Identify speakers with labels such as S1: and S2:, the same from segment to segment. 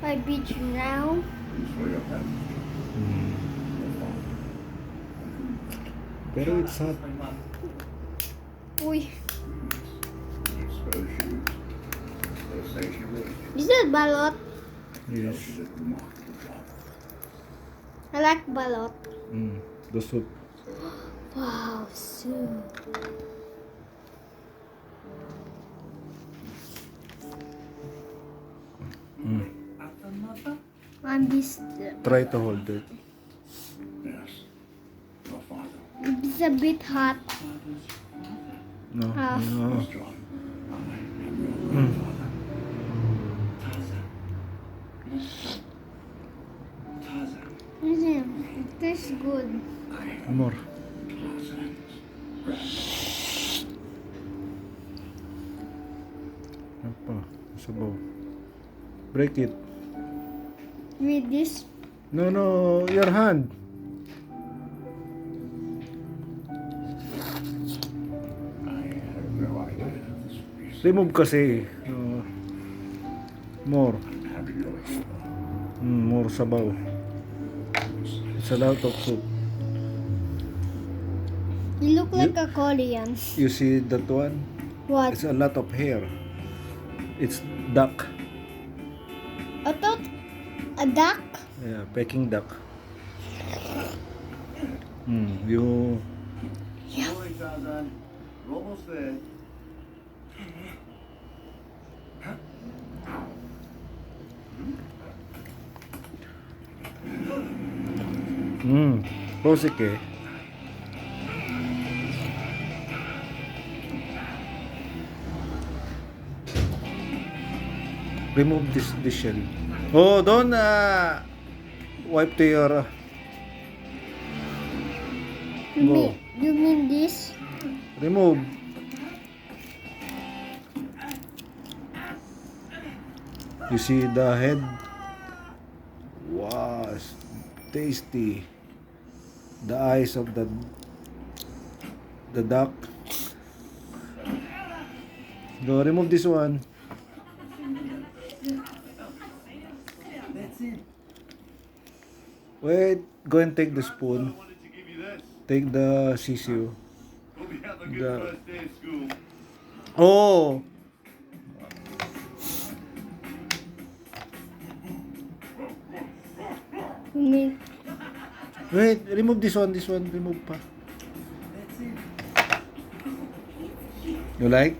S1: I beat you now.
S2: Pero it's hot.
S1: Uy. Is that balot?
S2: Yes.
S1: I like balot.
S2: The soup.
S1: Wow, soup. I'm this.
S2: Try to hold it.
S1: It's a bit hot.
S2: No.
S1: Half.
S2: No.
S1: It tastes good.
S2: More. Apa? Sabaw. Break it.
S1: With this.
S2: No, no. Your hand. Remove kasi. More. More sabaw. It's a lot of soup.
S1: You look like a Korean.
S2: You see that one?
S1: What?
S2: It's a lot of hair. It's duck.
S1: I thought a duck.
S2: Yeah, Peking duck. You.
S1: Yeah.
S3: We're almost there.
S2: Posike. Remove this shell. Oh, don't wipe to your. Go.
S1: You mean this?
S2: Remove. You see the head? Wow, it's tasty. The eyes of the duck. Go, remove this one.
S3: That's it.
S2: Wait, go and take the spoon.
S3: I wanted to give you this.
S2: Take the sisiu.
S3: Hope you have a good
S2: The-
S3: first day of school.
S2: Oh!
S1: You mean
S2: Wait, remove this one. This one, remove pa.
S3: That's it.
S2: You like?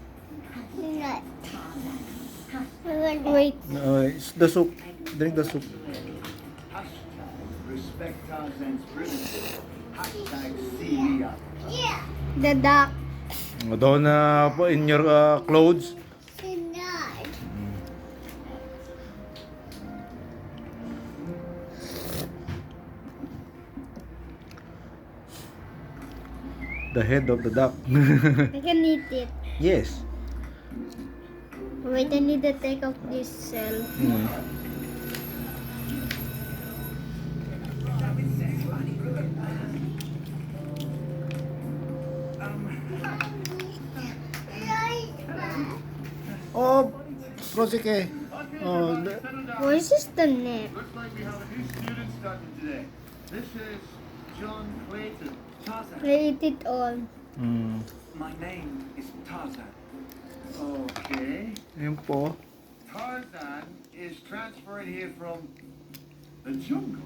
S1: not? Wait.
S2: No, it's the soup. Drink the soup.
S3: Respect Tarzan's privacy. Hashtag CBI.
S1: The duck.
S2: Doon in your clothes. The head of the duck.
S1: I can eat it.
S2: Yes.
S1: Wait, I need to take off this shell.
S2: Oh, prosike. Oh,
S1: Why is this the neck?
S3: Looks like we have a new student starting today. This is John Clayton. Tarzan.
S1: I ate it all.
S3: My name is Tarzan. Okay.
S2: Yun po.
S3: Tarzan is transferred here from the jungle.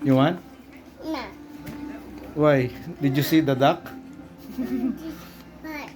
S2: You want?
S1: No.
S2: Why? Did you see the duck?
S1: But.